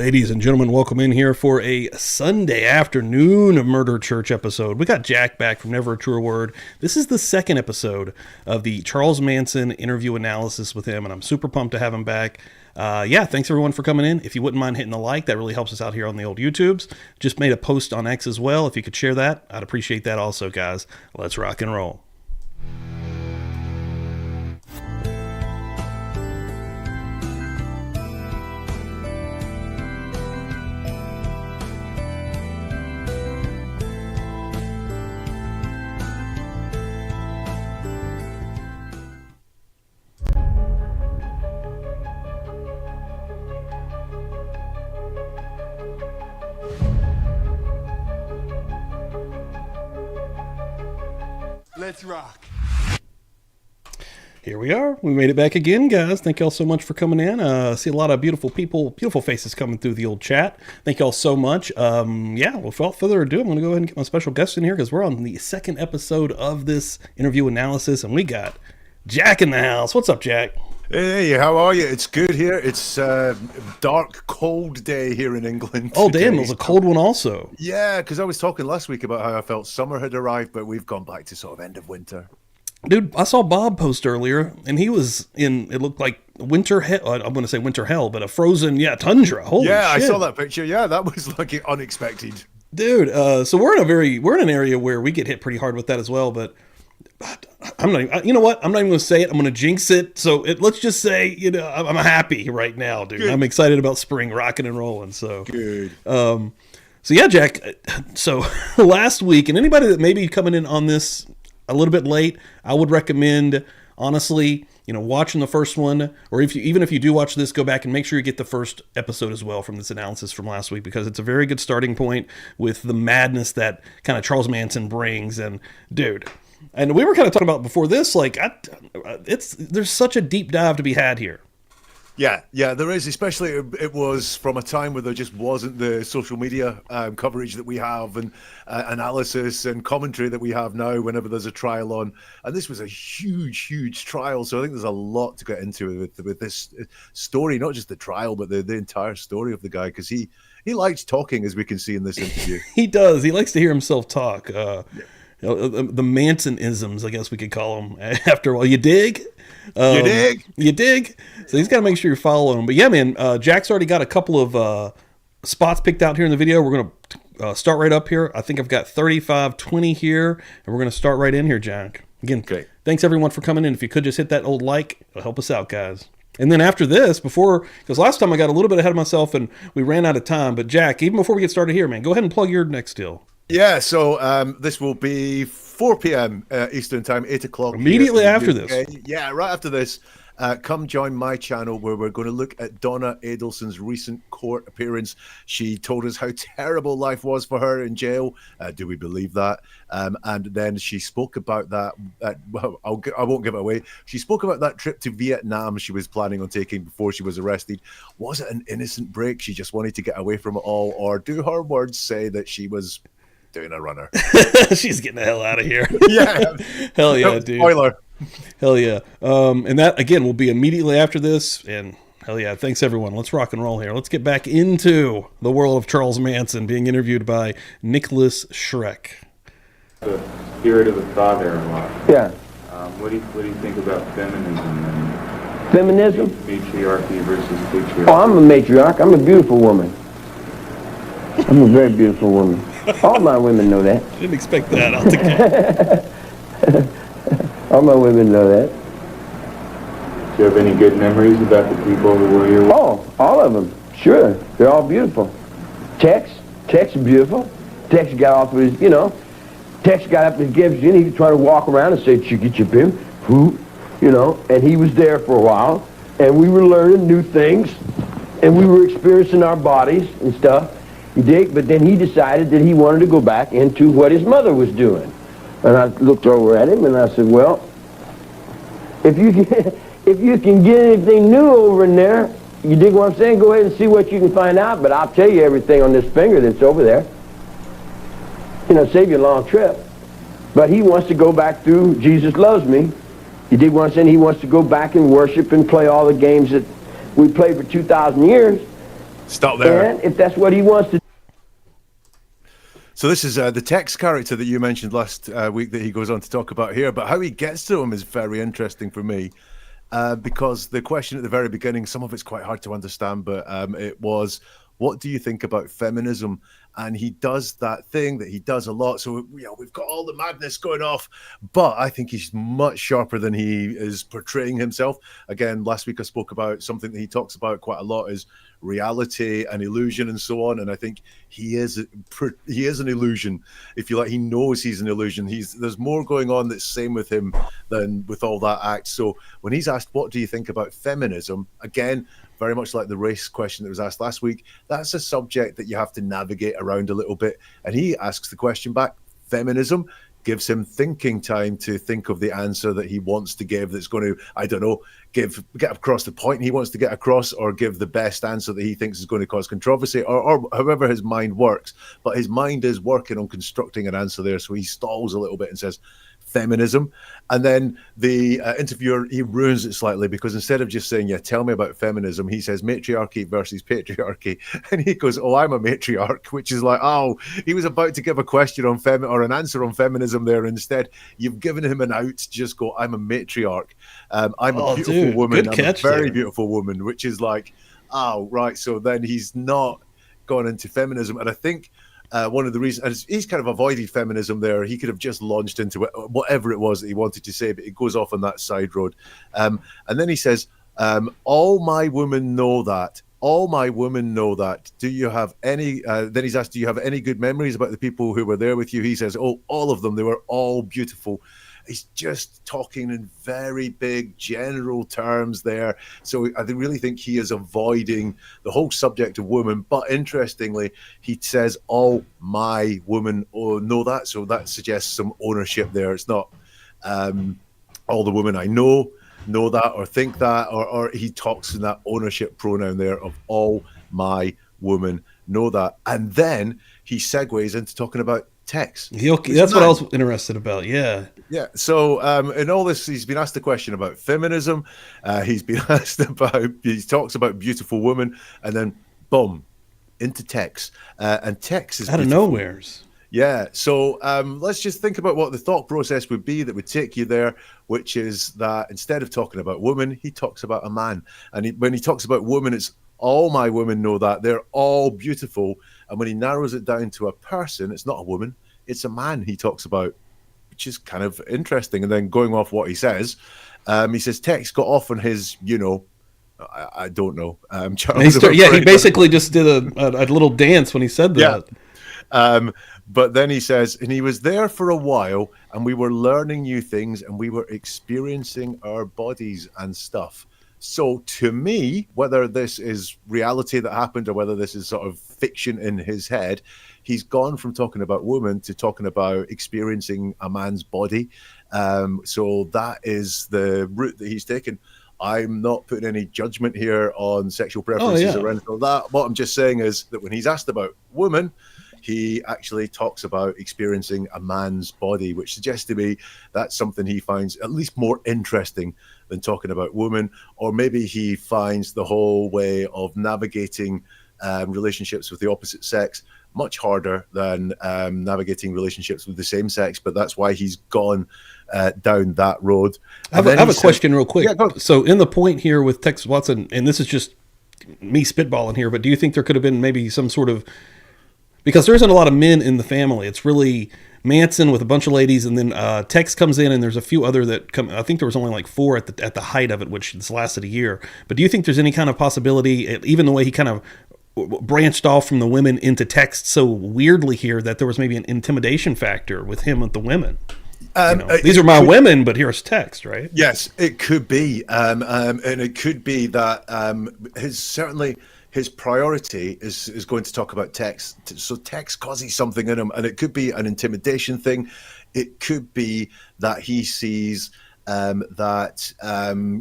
Ladies and gentlemen, welcome in here for a Sunday afternoon Murder Church episode. We got Jack back from Never a Truerword. This is the second episode of the Charles Manson interview analysis with him, and I'm super pumped to have him back. Thanks everyone for coming in. If you wouldn't mind hitting the like, that really helps us out here on the old YouTubes. Just made a post on X as well. If you could share that, I'd appreciate that also, guys. Let's rock and roll. Let's rock. Here we are. We made it back again, guys. Thank y'all so much for coming in. See a lot of beautiful people, beautiful faces coming through the old chat. Thank y'all so much. Without further ado, I'm going to go ahead and get my special guest in here because we're on the second episode of this interview analysis, and we got Jack in the house. What's up, Jack? Hey, how are you? It's good here. It's a dark, cold day here in England. Oh, damn, it was a cold one also. Yeah, because I was talking last week about how I felt summer had arrived, but we've gone back to sort of end of winter. Dude, I saw Bob post earlier, and he was in, it looked like winter hell. I'm going to say winter hell, but a frozen, tundra. Holy shit. I saw that picture. Yeah, that was like unexpected. Dude, so we're in an area where we get hit pretty hard with that as well, but I'm not even, you know what? I'm not even going to say it. I'm going to jinx it. So let's just say, I'm happy right now, dude. Good. I'm excited about spring rocking and rolling. So good. Jack, so last week, and anybody that may be coming in on this a little bit late, I would recommend, honestly, watching the first one, or even if you do watch this, go back and make sure you get the first episode as well from this analysis from last week, because it's a very good starting point with the madness that kind of Charles Manson brings. And dude, and we were kind of talking about before this, like there's such a deep dive to be had here. Yeah, there is, especially it was from a time where there just wasn't the social media coverage that we have and analysis and commentary that we have now whenever there's a trial on. And this was a huge, huge trial. So I think there's a lot to get into with this story, not just the trial, but the entire story of the guy, because he likes talking, as we can see in this interview. He does. He likes to hear himself talk. The Manson-isms, I guess we could call them. After a while, you dig? You dig? So he's got to make sure you're following him. But yeah, man, Jack's already got a couple of spots picked out here in the video. We're going to start right up here. I think I've got 35:20 here, and we're going to start right in here, Jack. Again, okay. Thanks everyone for coming in. If you could just hit that old like, it'll help us out, guys. And then after this, because last time I got a little bit ahead of myself and we ran out of time. But Jack, even before we get started here, man, go ahead and plug your next deal. Yeah, so this will be 4 p.m. Eastern time, 8 o'clock. Immediately after this. Yeah, right after this. Come join my channel where we're going to look at Donna Adelson's recent court appearance. She told us how terrible life was for her in jail. Do we believe that? And then she spoke about that. Well, I won't give it away. She spoke about that trip to Vietnam she was planning on taking before she was arrested. Was it an innocent break? She just wanted to get away from it all? Or do her words say that she was doing a runner? She's getting the hell out of here. Yeah. Hell yeah, dude. Spoiler. Hell yeah. And that, again, will be immediately after this. And hell yeah, thanks everyone. Let's rock and roll here. Let's get back into the world of Charles Manson, being interviewed by Nicolas Schreck. The spirit of the thought there a lot. Yeah. What do you think about feminism and Feminism? matriarchy versus patriarchy? Oh, I'm a matriarch. I'm a beautiful woman. I'm a very beautiful woman. All my women know that. Didn't expect that. I'll take that. All my women know that. Do you have any good memories about the people who were your... Oh, all of them. Sure. They're all beautiful. Tex is beautiful. Tex got off his, Tex got up his Gibson. He was trying to walk around and say, chicka chip who, and he was there for a while. And we were learning new things. And we were experiencing our bodies and stuff. You dig? But then he decided that he wanted to go back into what his mother was doing. And I looked over at him and I said, well, if you can get anything new over in there, you dig what I'm saying? Go ahead and see what you can find out, but I'll tell you everything on this finger that's over there. Save you a long trip. But he wants to go back through Jesus Loves Me. You dig what I'm saying? He wants to go back and worship and play all the games that we played for 2,000 years. Stop there. And if that's what he wants to. So this is the Tex character that you mentioned last week that he goes on to talk about here, but how he gets to him is very interesting for me. Because the question at the very beginning, some of it's quite hard to understand, but it was, what do you think about feminism? And he does that thing that he does a lot. So, we've got all the madness going off, but I think he's much sharper than he is portraying himself. Again, last week I spoke about something that he talks about quite a lot is reality and illusion and so on. And I think he is an illusion, if you like. He knows he's an illusion. There's more going on that's same with him than with all that act. So when he's asked, what do you think about feminism? Again, very much like the race question that was asked last week, that's a subject that you have to navigate around a little bit. And he asks the question back, feminism, gives him thinking time to think of the answer that he wants to give that's going to, I don't know, get across the point he wants to get across, or give the best answer that he thinks is going to cause controversy, or however his mind works. But his mind is working on constructing an answer there, so he stalls a little bit and says feminism. And then the interviewer, he ruins it slightly, because instead of just saying, tell me about feminism, he says matriarchy versus patriarchy. And he goes, oh, I'm a matriarch, which is like, oh, he was about to give a question on or an answer on feminism there. Instead, you've given him an out to just go, I'm a matriarch. I'm a beautiful woman. I'm a very beautiful woman, which is like, oh, right. So then he's not gone into feminism. And I think one of the reasons, he's kind of avoided feminism there. He could have just launched into it, whatever it was that he wanted to say, but it goes off on that side road. And then he says, all my women know that. All my women know that. Do you have any, then he's asked, do you have any good memories about the people who were there with you? He says, oh, all of them. They were all beautiful. He's just talking in very big general terms there. So I really think he is avoiding the whole subject of women. But interestingly, he says, all my women know that. So that suggests some ownership there. It's not all the women I know that or think that, or he talks in that ownership pronoun there of all my women know that. And then he segues into talking about Tex. That's what I was interested about. Yeah. So in all this, he's been asked the question about feminism. He talks about beautiful women, and then boom, into Tex. And Tex is out of nowheres. Yeah. So let's just think about what the thought process would be that would take you there, which is that instead of talking about women, he talks about a man. And when he talks about women, it's all my women know that. They're all beautiful. And when he narrows it down to a person, it's not a woman, it's a man he talks about, which is kind of interesting. And then going off what he says Tex got off on his, I don't know. Charles he basically just did a little dance when he said that. Yeah. But then he says, and he was there for a while, and we were learning new things, and we were experiencing our bodies and stuff. So to me, whether this is reality that happened or whether this is sort of fiction in his head, he's gone from talking about women to talking about experiencing a man's body. So that is the route that he's taken. I'm not putting any judgment here on sexual preferences or anything like that. What I'm just saying is that when he's asked about women, he actually talks about experiencing a man's body, which suggests to me that's something he finds at least more interesting than talking about women. Or maybe he finds the whole way of navigating relationships with the opposite sex much harder than navigating relationships with the same sex, but that's why he's gone down that road. I have a question real quick. Yeah, so in the point here with Tex Watson, and this is just me spitballing here, but do you think there could have been maybe some sort of, because there isn't a lot of men in the family, it's really Manson with a bunch of ladies, and then Tex comes in, and there's a few other that come. I think there was only like 4 at the height of it, which has lasted a year. But do you think there's any kind of possibility, even the way he kind of branched off from the women into Tex so weirdly here, that there was maybe an intimidation factor with him with the women? These are my women, but here's Tex, right? Yes, it could be, and it could be that his priority is going to talk about Tex. So Tex causes something in him, and it could be an intimidation thing. It could be that he sees that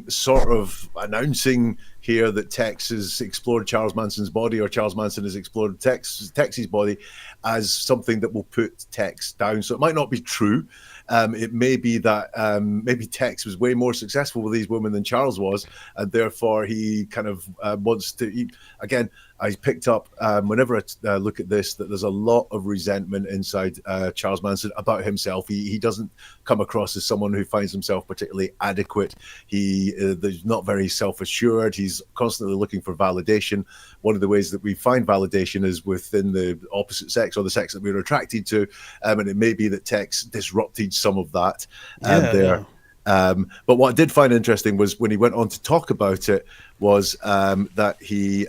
sort of announcing here that Tex has explored Charles Manson's body, or Charles Manson has explored Tex's body as something that will put Tex down. So it might not be true. It may be that maybe Tex was way more successful with these women than Charles was, and therefore he kind of wants to. Again, I picked up whenever I look at this that there's a lot of resentment inside Charles Manson about himself. He doesn't come across as someone who finds himself particularly adequate. He's not very self-assured. He's constantly looking for validation. One of the ways that we find validation is within the opposite sex, or the sex that we're attracted to, and it may be that Tex disrupted some of that there. Yeah. But what I did find interesting was when he went on to talk about it was that he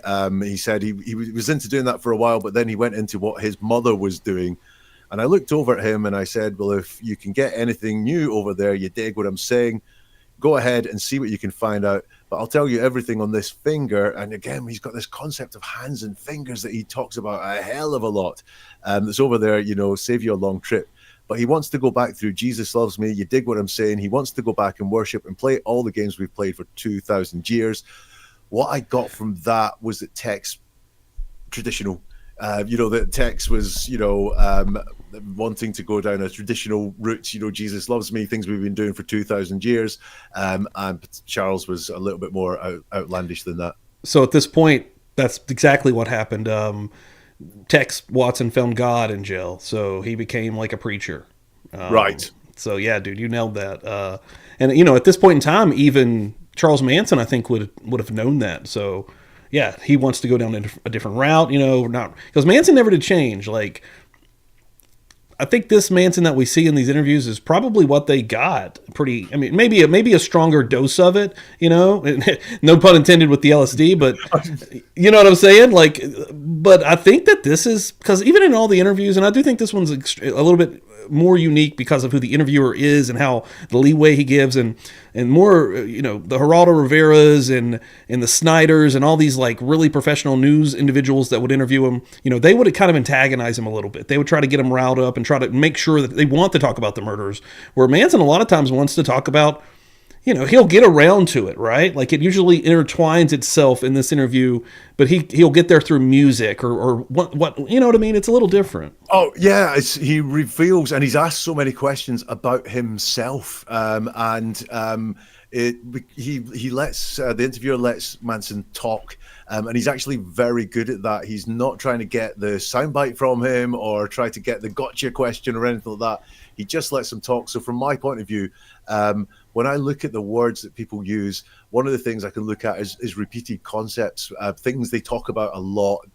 said he was into doing that for a while, but then he went into what his mother was doing. And I looked over at him and I said, well, if you can get anything new over there, you dig what I'm saying, go ahead and see what you can find out. But I'll tell you everything on this finger. And again, he's got this concept of hands and fingers that he talks about a hell of a lot. That's over there, save you a long trip. But he wants to go back through Jesus Loves Me. You dig what I'm saying? He wants to go back and worship and play all the games we've played for 2,000 years. What I got from that was that Tex traditional. That Tex was, wanting to go down a traditional route. Jesus Loves Me, things we've been doing for 2,000 years. And Charles was a little bit more outlandish than that. So at this point, that's exactly what happened. Tex Watson found God in jail, so he became like a preacher. Right. So yeah, dude, you nailed that. And at this point in time, even Charles Manson, I think, would have known that. So yeah, he wants to go down a different route. Not because Manson never did change. Like, I think this Manson that we see in these interviews is probably what they got. Maybe a stronger dose of it, no pun intended with the LSD, but you know what I'm saying? Like, but I think that this is, because even in all the interviews, and I do think this one's a little bit more unique because of who the interviewer is and how the leeway he gives, and more, the Geraldo Rivera's and the Snyders and all these like really professional news individuals that would interview him, they would kind of antagonize him a little bit. They would try to get him riled up and try to make sure that they want to talk about the murders, where Manson a lot of times wants to talk about, he'll get around to it, right? Like, it usually intertwines itself in this interview, but he'll get there through music or what you know what I mean? It's a little different. Oh yeah, he reveals, and he's asked so many questions about himself, he lets the interviewer lets Manson talk, and he's actually very good at that. He's not trying to get the soundbite from him or try to get the gotcha question or anything like that. He just lets him talk. So from my point of view, when I look at the words that people use, one of the things I can look at is repeated concepts, things they talk about a lot,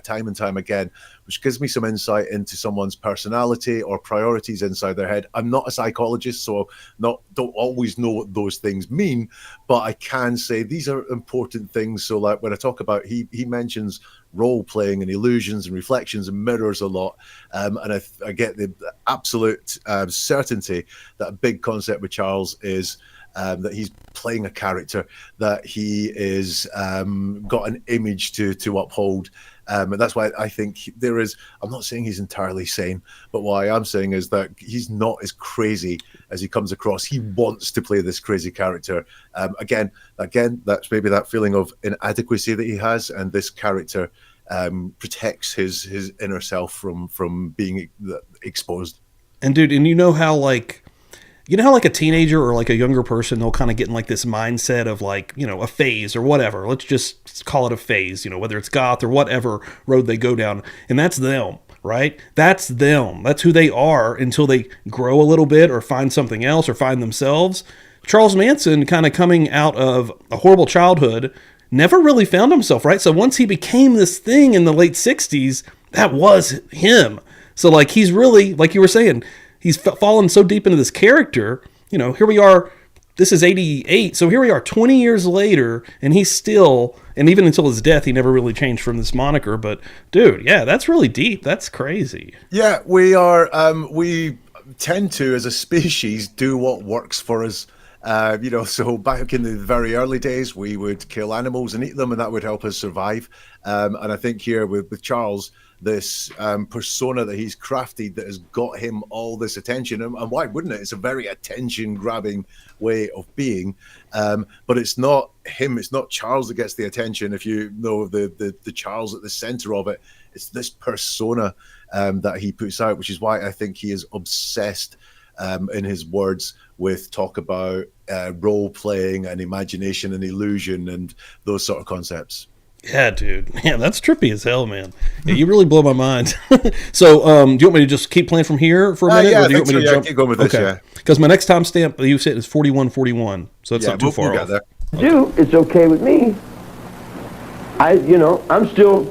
time and time again, which gives me some insight into someone's personality or priorities inside their head. I'm not a psychologist, so don't always know what those things mean, but I can say these are important things. So like when I talk about, he mentions role playing and illusions and reflections and mirrors a lot, and I get the absolute certainty that a big concept with Charles is that he's playing a character, that he is got an image to uphold, and that's why I think there is, I'm not saying he's entirely sane, but what I am saying is that he's not as crazy as he comes across. He wants to play this crazy character. Again, that's maybe that feeling of inadequacy that he has, and this character protects his inner self from being exposed. And dude, and how like a teenager or like a younger person, they'll kind of get in like this mindset of like, a phase or whatever. Let's just call it a phase, whether it's goth or whatever road they go down. And that's them, right? That's them. That's who they are until they grow a little bit or find something else or find themselves. Charles Manson, kind of coming out of a horrible childhood, never really found himself, right? So once he became this thing in the late 60s, that was him. So like, he's really, like you were saying, he's fallen so deep into this character. Here we are, this is 88, so here we are 20 years later, and he's still, and even until his death, he never really changed from this moniker. But dude, yeah, that's really deep. That's crazy. Yeah, we are, we tend to, as a species, do what works for us. So back in the very early days, we would kill animals and eat them, and that would help us survive. And I think here with Charles, this persona that he's crafted that has got him all this attention. And why wouldn't it? It's a very attention-grabbing way of being. But it's not him. It's not Charles that gets the attention. If you know the Charles at the center of it, it's this persona that he puts out, which is why I think he is obsessed in his words with talk about role playing and imagination and illusion and those sort of concepts. Yeah, dude. Yeah, that's trippy as hell, man. Yeah, you really blow my mind. So, do you want me to just keep playing from here for a minute? Yeah, or do you want me to jump? Keep going with this, yeah. Because my next timestamp you said is 41:41, so that's not too far we'll off. get there. Do, it's okay with me. I'm still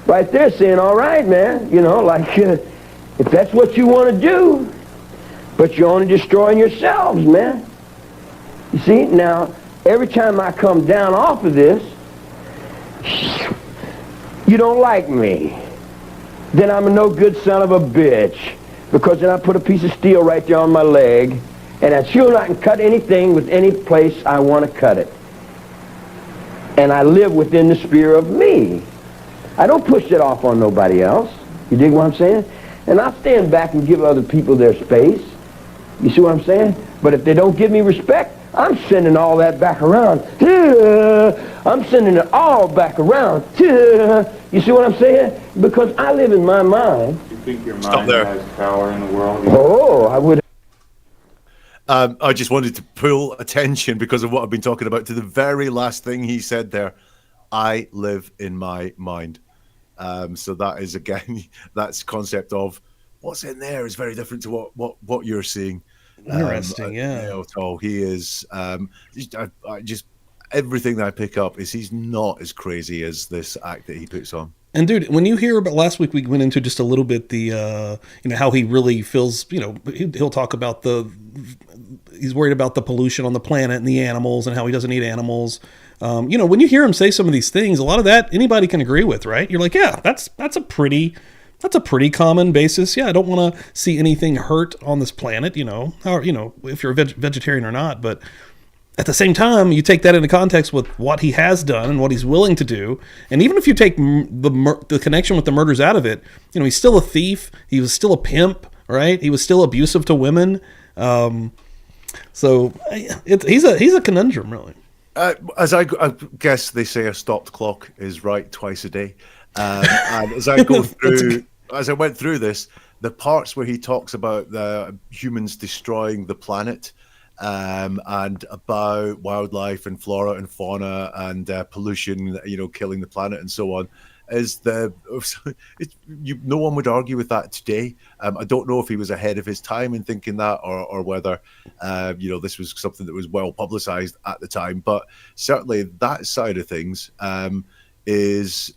right there saying, all right, man. If that's what you want to do, but you're only destroying yourselves, man. You see, now, every time I come down off of this, you don't like me. Then I'm a no good son of a bitch. Because then I put a piece of steel right there on my leg, and I sure I can cut anything with any place I want to cut it. And I live within the sphere of me. I don't push it off on nobody else. You dig what I'm saying? And I stand back and give other people their space. You see what I'm saying? But if they don't give me respect, I'm sending all that back around. I'm sending it all back around. You see what I'm saying? Because I live in my mind. Do you think your mind has power in the world? Oh, I would. I just wanted to pull attention because of what I've been talking about to the very last thing he said there. I live in my mind. So that is, again, that's concept of what's in there is very different to what you're seeing. Interesting, yeah. So he is I just everything that I pick up is he's not as crazy as this act that he puts on. And dude, when you hear about last week, we went into just a little bit the how he really feels. He'll talk about he's worried about the pollution on the planet and the animals and how he doesn't eat animals. When you hear him say some of these things, a lot of that anybody can agree with, right? You're like, yeah, that's a pretty common basis. Yeah, I don't want to see anything hurt on this planet. If you're a vegetarian or not, but at the same time, you take that into context with what he has done and what he's willing to do. And even if you take the connection with the murders out of it, he's still a thief. He was still a pimp, right? He was still abusive to women. So he's a conundrum, really. As I guess they say a stopped clock is right twice a day. And as I go through, as I went through this, the parts where he talks about the humans destroying the planet, and about wildlife and flora and fauna and pollution, killing the planet and so on, no one would argue with that today. I don't know if he was ahead of his time in thinking that, or whether this was something that was well publicized at the time. But certainly that side of things is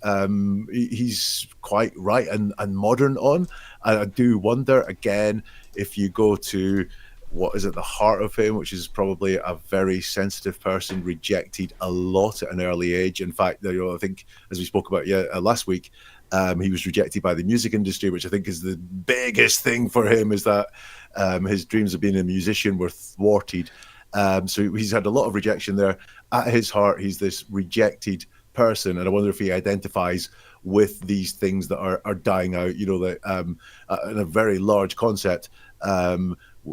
he's quite right and modern on. And I do wonder again if you go to what is at the heart of him, which is probably a very sensitive person, rejected a lot at an early age. In fact, I think, as we spoke about last week, he was rejected by the music industry, which I think is the biggest thing for him, is that his dreams of being a musician were thwarted. So he's had a lot of rejection there. At his heart, he's this rejected person, and I wonder if he identifies with these things that are dying out, that in a very large concept,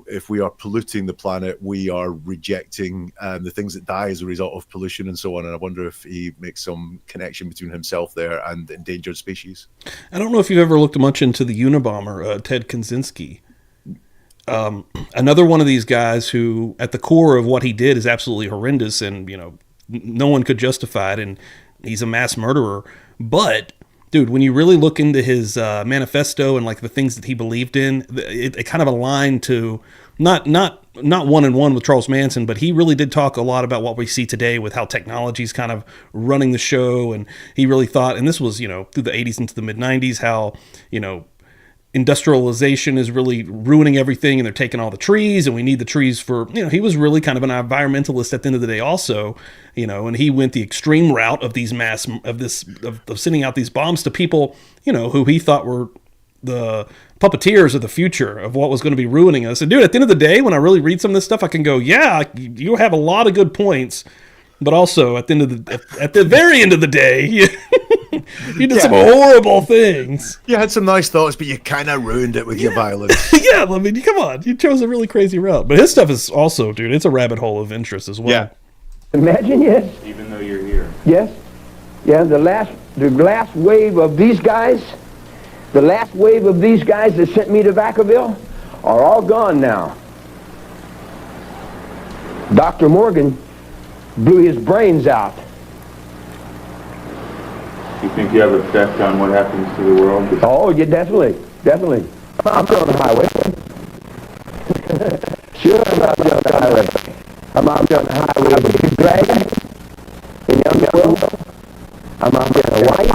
if we are polluting the planet, we are rejecting the things that die as a result of pollution and so on. And I wonder if he makes some connection between himself there and endangered species. I don't know if you've ever looked much into the Unabomber, Ted Kaczynski. Another one of these guys who, at the core of what he did, is absolutely horrendous, and no one could justify it, and he's a mass murderer. But dude, when you really look into his manifesto and like the things that he believed in, it kind of aligned to not one-on-one with Charles Manson, but he really did talk a lot about what we see today with how technology's kind of running the show. And he really thought, and this was, through the 80s into the mid-90s, how, industrialization is really ruining everything, and they're taking all the trees, and we need the trees for, he was really kind of an environmentalist at the end of the day also, and he went the extreme route of these of sending out these bombs to people, who he thought were the puppeteers of the future of what was going to be ruining us. And dude, at the end of the day, when I really read some of this stuff, I can go, yeah, you have a lot of good points, but also at the very end of the day, You did some horrible things. You had some nice thoughts, but you kind of ruined it with your violence. Yeah, I mean, come on. You chose a really crazy route. But his stuff is also, dude, it's a rabbit hole of interest as well. Yeah. Imagine, yes. Even though you're here. Yes. Yeah, the last wave of these guys, that sent me to Vacaville are all gone now. Dr. Morgan blew his brains out. You think you have effect on what happens to the world? Oh, yeah, definitely. I'm on the highway. Sure, I'm out there on the highway. I'm out there on the highway with a big dragon in young world. I'm out there in Hawaii.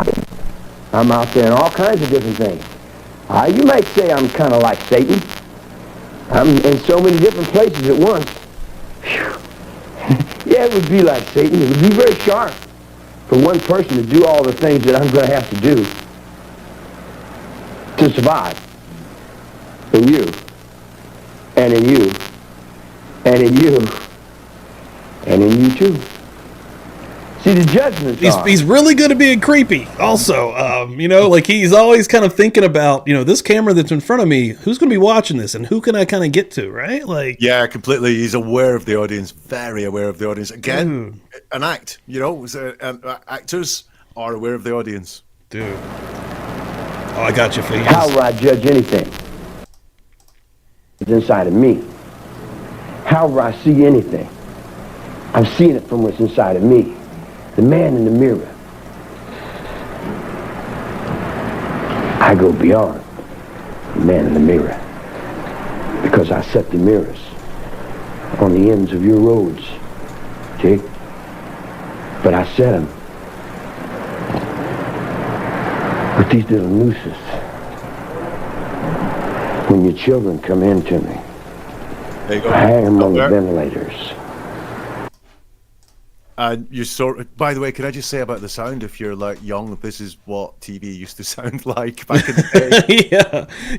I'm out there in all kinds of different things. You might say I'm kind of like Satan. I'm in so many different places at once. Whew. Yeah, it would be like Satan. It would be very sharp for one person to do all the things that I'm going to have to do to survive. In you, and in you, and in you, and in you too. See, the judgments He's really good at being creepy also. Like he's always kind of thinking about, this camera that's in front of me, who's going to be watching this and who can I kind of get to, right? Like, yeah, completely. He's aware of the audience, very aware of the audience. Again, an act, actors are aware of the audience. Dude. Oh, I got you, Fee. How would I judge anything? It's inside of me. How would I see anything? I'm seeing it from what's inside of me. The man in the mirror. I go beyond the man in the mirror because I set the mirrors on the ends of your roads, Jake. But I set them with these little nooses. When your children come in to me, There you go. I hang them on the ventilators. By the way, can I just say about the sound, if you're like young, this is what TV used to sound like back in the day.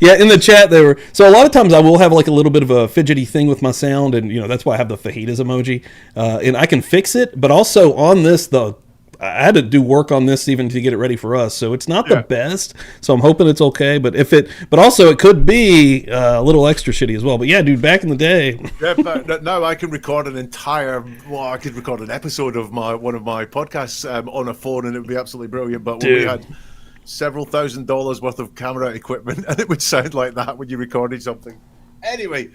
Yeah, in the chat they were, so a lot of times I will have like a little bit of a fidgety thing with my sound, and that's why I have the fajitas emoji, and I can fix it, but also on this, I had to do work on this even to get it ready for us, so it's not the best. So I'm hoping it's okay. But but also it could be a little extra shitty as well. But yeah, dude, back in the day. Yeah, but now I can record an I could record an episode of one of my podcasts on a phone, and it would be absolutely brilliant. But when we had several $1,000s worth of camera equipment, and it would sound like that when you recorded something. Anyway,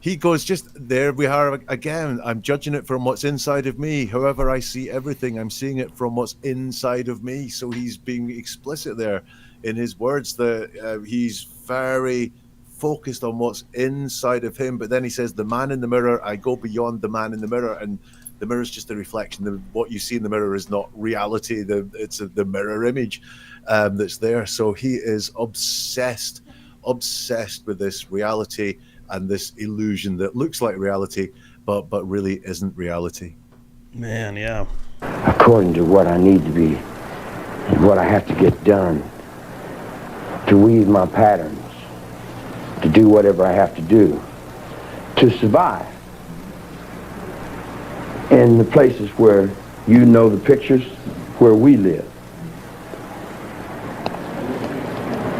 he goes, just there we are again. I'm judging it from what's inside of me. However I see everything, I'm seeing it from what's inside of me. So he's being explicit there in his words that he's very focused on what's inside of him. But then he says, the man in the mirror, I go beyond the man in the mirror. And the mirror is just a reflection. What you see in the mirror is not reality. It's the mirror image that's there. So he is obsessed with this reality and this illusion that looks like reality, but really isn't reality. Man, yeah. According to what I need to be and what I have to get done, to weave my patterns, to do whatever I have to do, to survive. In the places where the pictures, where we live.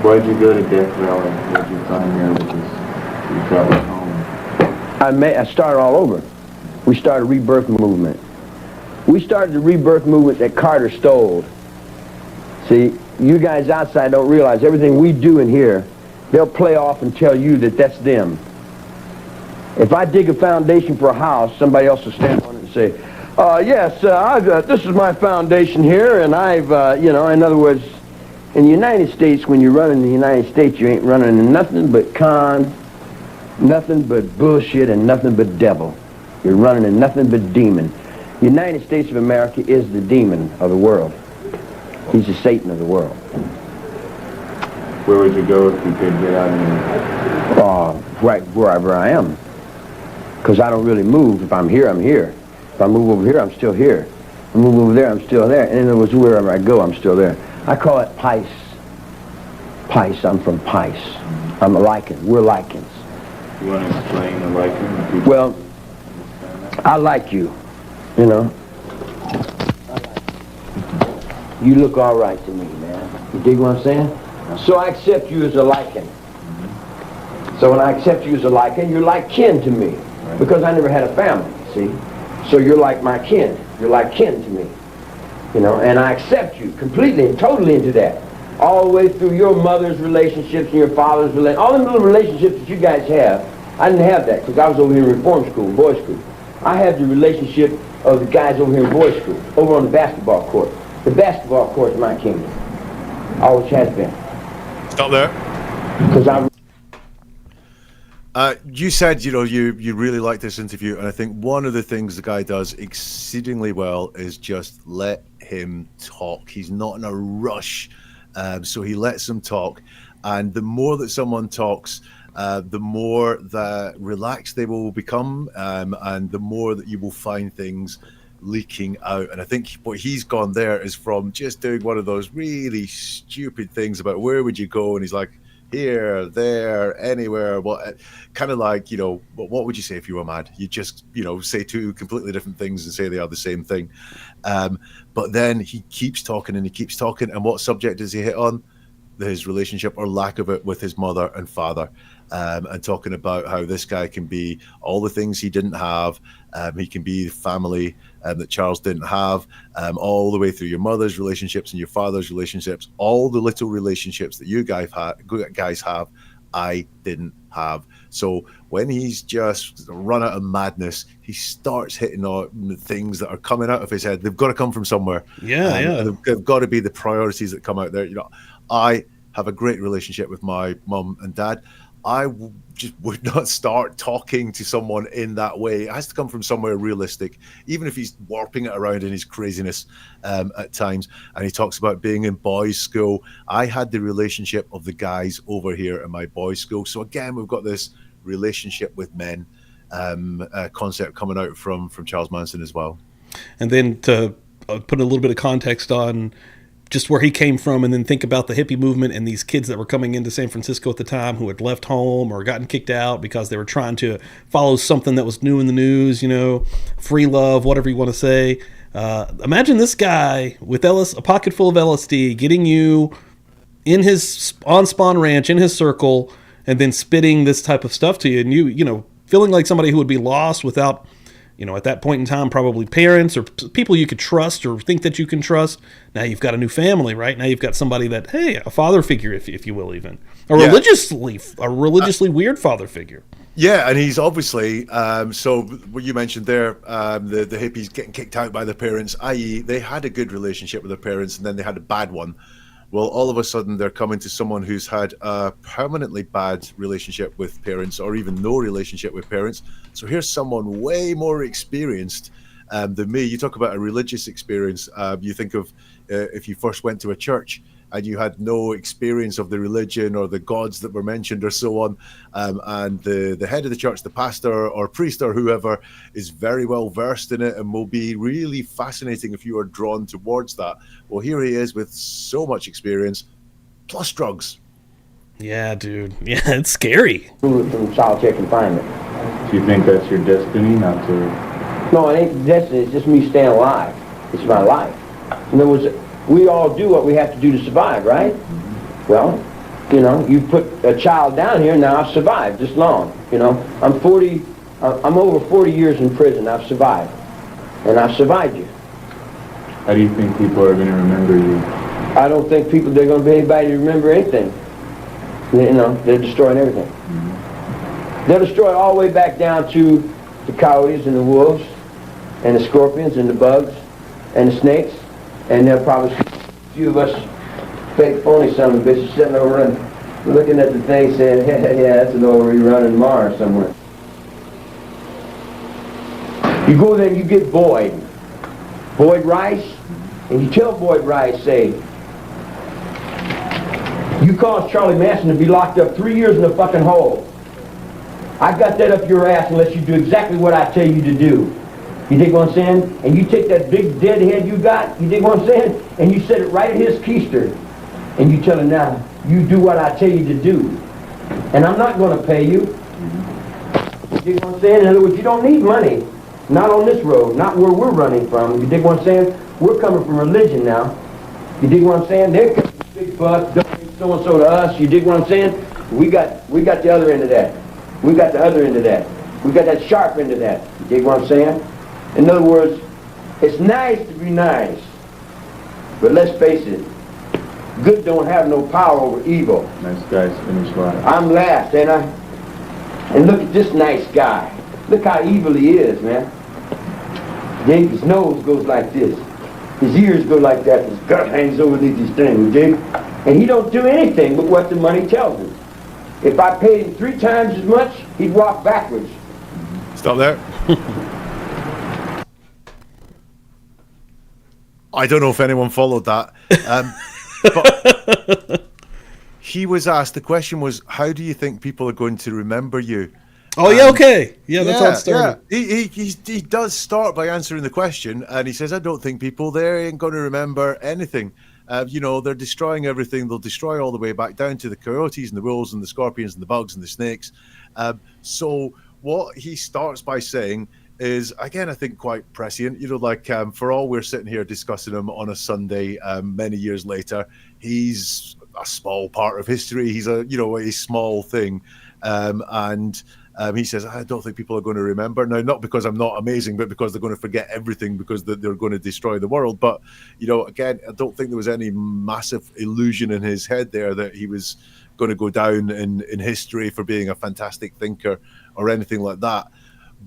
Why'd you go to Death Valley? What'd you find there with this? You felt at home. I started all over. We started a rebirth movement. We started the rebirth movement that Carter stole. See, you guys outside don't realize everything we do in here, they'll play off and tell you that that's them. If I dig a foundation for a house, somebody else will stand on it and say, yes, this is my foundation here, and I've, in other words, in the United States, when you're running the United States, you ain't running in nothing but con, nothing but bullshit, and nothing but devil. You're running in nothing but demon. The United States of America is the demon of the world. He's the Satan of the world. Where would you go if you could get out of here? Right wherever I am. Because I don't really move. If I'm here, I'm here. If I move over here, I'm still here. If I move over there, I'm still there. And in other words, wherever I go, I'm still there. I call it Pice. Pice, I'm from Pice. I'm a lichen. We're lichens. You want to explain the lichen? Well, I like you, you look all right to me, man. You dig what I'm saying? So I accept you as a liken. So when I accept you as a liken, you're like kin to me. Because I never had a family, see? So you're like my kin. You're like kin to me. You know, and I accept you completely and totally into that. All the way through your mother's relationships and your father's relationships. All the little relationships that you guys have, I didn't have that because I was over here in reform school, boys school. I had the relationship of the guys over here in boys school, over on the basketball court. The basketball court is my kingdom. Always has been. Stop there. Because I... You said, you know, you really like this interview, and I think one of the things the guy does exceedingly well is just let him talk. He's not in a rush, so he lets them talk. And the more that someone talks, the more that relaxed they will become, and the more that you will find things leaking out. And I think what he's gone there is from just doing one of those really stupid things about where would you go, and he's like, here, there, anywhere. What, kind of like, you know, what would you say if you were mad? You just, you know, say two completely different things and say they are the same thing. But then he keeps talking and he keeps talking. And what subject does he hit on? His relationship or lack of it with his mother and father, and talking about how this guy can be all the things he didn't have. He can be the family that Charles didn't have, all the way through your mother's relationships and your father's relationships, all the little relationships that you guys have, I didn't have. So when he's just run out of madness, he starts hitting on things that are coming out of his head. They've got to come from somewhere. Yeah. They've got to be the priorities that come out there. You know, I have a great relationship with my mum and dad. I just would not start talking to someone in that way. It has to come from somewhere realistic, even if he's warping it around in his craziness at times. And he talks about being in boys' school. I had the relationship of the guys over here in my boys' school. So again, we've got this relationship with men concept coming out from Charles Manson as well. And then to put a little bit of context on just where he came from, and then think about the hippie movement and these kids that were coming into San Francisco at the time who had left home or gotten kicked out because they were trying to follow something that was new in the news, you know, free love, whatever you want to say. Imagine this guy with a pocket full of LSD getting you in his on Spawn Ranch, in his circle, and then spitting this type of stuff to you, and you know, feeling like somebody who would be lost without, you know, at that point in time, probably parents or people you could trust or think that you can trust. Now you've got a new family, right? Now you've got somebody that, hey, a father figure, if you will, even a religiously weird father figure. Yeah, and he's obviously, so what you mentioned there, the hippies getting kicked out by their parents, i.e. they had a good relationship with their parents and then they had a bad one. Well, all of a sudden they're coming to someone who's had a permanently bad relationship with parents or even no relationship with parents. So here's someone way more experienced than me. You talk about a religious experience. You think of if you first went to a church and you had no experience of the religion or the gods that were mentioned or so on, and the head of the church, the pastor or priest or whoever, is very well versed in it and will be really fascinating if you are drawn towards that. Well, here he is with so much experience, plus drugs. Yeah, dude. Yeah, it's scary. From solitary confinement. Do you think that's your destiny, not to... No, it ain't destiny. It's just me staying alive. It's my life. In other words, we all do what we have to do to survive, right? Well, you know, you put a child down here, now I've survived this long. You know, I'm over 40 years in prison. I've survived. And I've survived you. How do you think people are going to remember you? I don't think they're going to be anybody to remember anything. You know, they're destroying everything. They'll destroy it all the way back down to the coyotes and the wolves and the scorpions and the bugs and the snakes. And there'll probably a few of us fake phony son of a bitches sitting over and looking at the thing saying, yeah, that's an old rerun in Mars somewhere. You go there and you get Boyd Rice, and you tell Boyd Rice, say, you caused Charlie Manson to be locked up 3 years in a fucking hole. I got that up your ass unless you do exactly what I tell you to do. You dig what I'm saying? And you take that big dead head you got, you dig what I'm saying? And you set it right at his keister. And you tell him, now, you do what I tell you to do. And I'm not going to pay you. You dig what I'm saying? In other words, you don't need money. Not on this road, not where we're running from. You dig what I'm saying? We're coming from religion now. You dig what I'm saying? They're big bucks, donate so-and-so to us. You dig what I'm saying? We got the other end of that. We got the other end of that. We got that sharp end of that. You dig what I'm saying? In other words, it's nice to be nice, but let's face it, good don't have no power over evil. Nice guys finish last. I'm last, ain't I? And look at this nice guy. Look how evil he is, man. Dig? His nose goes like this. His ears go like that. His gut hangs underneath his thing, dig? And he don't do anything but what the money tells him. If I paid him 3 times as much, he'd walk backwards. Stop there. I don't know if anyone followed that. But he was asked, the question was, how do you think people are going to remember you? Oh, yeah, okay. Yeah, that's how it started. Yeah. He does start by answering the question, and he says, I don't think people there ain't going to remember anything. They're destroying everything. They'll destroy all the way back down to the coyotes and the wolves and the scorpions and the bugs and the snakes. So what he starts by saying is, again, I think quite prescient. For all we're sitting here discussing him on a Sunday many years later, he's a small part of history. He's a small thing. He says, I don't think people are going to remember. Now, not because I'm not amazing, but because they're going to forget everything because they're going to destroy the world. But, again, I don't think there was any massive illusion in his head there that he was going to go down in history for being a fantastic thinker or anything like that.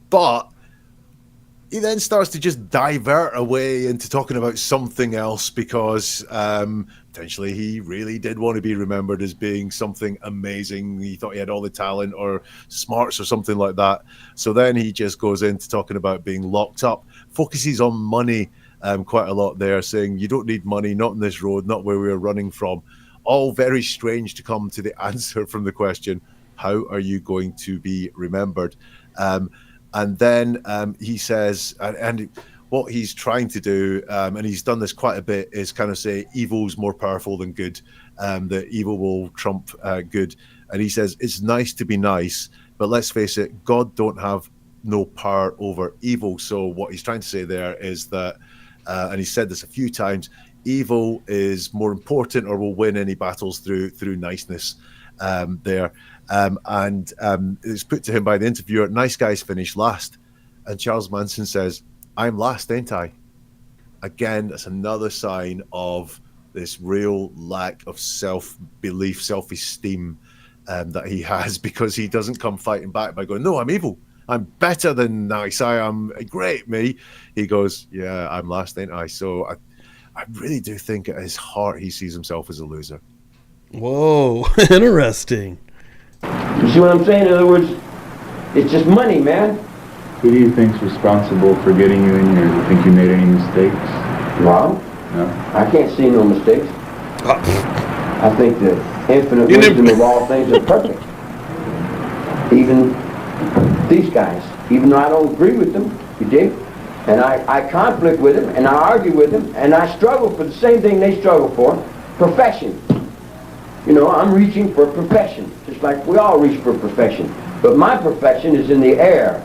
But he then starts to just divert away into talking about something else because potentially he really did want to be remembered as being something amazing. He thought he had all the talent or smarts or something like that. So then he just goes into talking about being locked up, focuses on money quite a lot there, saying you don't need money, not in this road, not where we're running from. All very strange to come to the answer from the question, how are you going to be remembered? And then he says, and what he's trying to do, and he's done this quite a bit, is kind of say evil's more powerful than good, that evil will trump good. And he says, it's nice to be nice, but let's face it, God don't have no power over evil. So what he's trying to say there is that, and he said this a few times, evil is more important or will win any battles through niceness there. And it's put to him by the interviewer, nice guys finish last. And Charles Manson says, I'm last, ain't I? Again, that's another sign of this real lack of self-belief, self-esteem that he has, because he doesn't come fighting back by going, no, I'm evil. I'm better than nice. I am great, me. He goes, yeah, I'm last, ain't I? So I really do think at his heart he sees himself as a loser. Whoa, interesting. You see what I'm saying? In other words, it's just money, man. Who do you think's responsible for getting you in here? Do you think you made any mistakes? No. I can't see no mistakes. I think the infinite wisdom of all things is perfect. Even these guys, even though I don't agree with them, you dig? And I conflict with them, and I argue with them, and I struggle for the same thing they struggle for, perfection. I'm reaching for perfection, just like we all reach for perfection. But my perfection is in the air,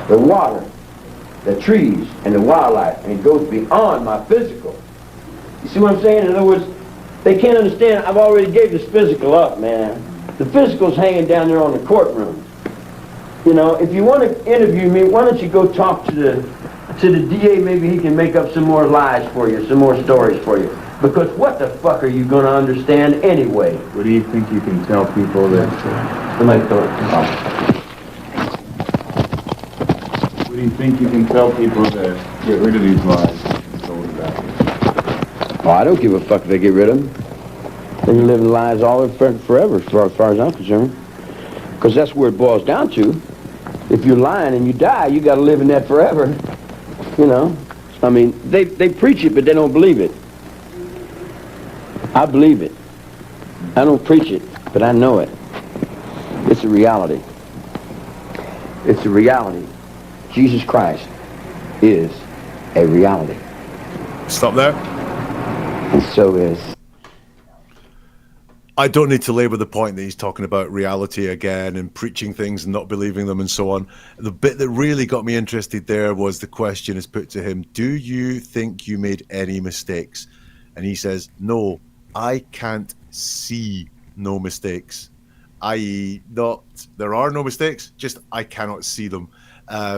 the water, the trees, and the wildlife, and it goes beyond my physical. You see what I'm saying? In other words, they can't understand. I've already gave this physical up, man. The physical's hanging down there on the courtroom. If you want to interview me, why don't you go talk to the DA? Maybe he can make up some more lies for you, some more stories for you. Because what the fuck are you going to understand anyway? What do you think you can tell people that... What do you think you can tell people that get rid of these lies and told about it? Oh, I don't give a fuck if they get rid of them. They can live in lies all forever, as far as I'm concerned. Because that's where it boils down to. If you're lying and you die, you got to live in that forever. I mean, they preach it, but they don't believe it. I believe it. I don't preach it, but I know it. It's a reality. It's a reality. Jesus Christ is a reality. Stop there. And so is... I don't need to labor the point that he's talking about reality again and preaching things and not believing them and so on. The bit that really got me interested there was the question is put to him, do you think you made any mistakes? And he says, no, I can't see no mistakes. I.e., not there are no mistakes, just I cannot see them.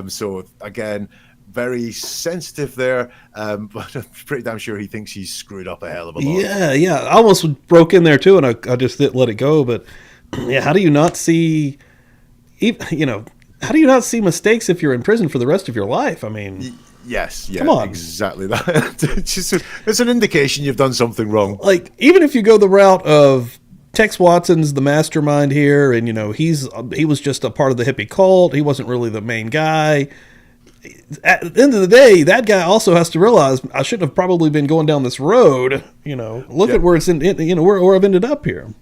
So again, very sensitive there, but I'm pretty damn sure he thinks he's screwed up a hell of a lot. Yeah. I almost broke in there too, and I just didn't let it go. But yeah, how do you not see, how do you not see mistakes if you're in prison for the rest of your life? I mean, yes, yeah, come on. Exactly that. It's an indication you've done something wrong. Like, even if you go the route of Tex Watson's the mastermind here, and he was just a part of the hippie cult. He wasn't really the main guy. At the end of the day, that guy also has to realize I shouldn't have probably been going down this road. Look at where it's where I've ended up here.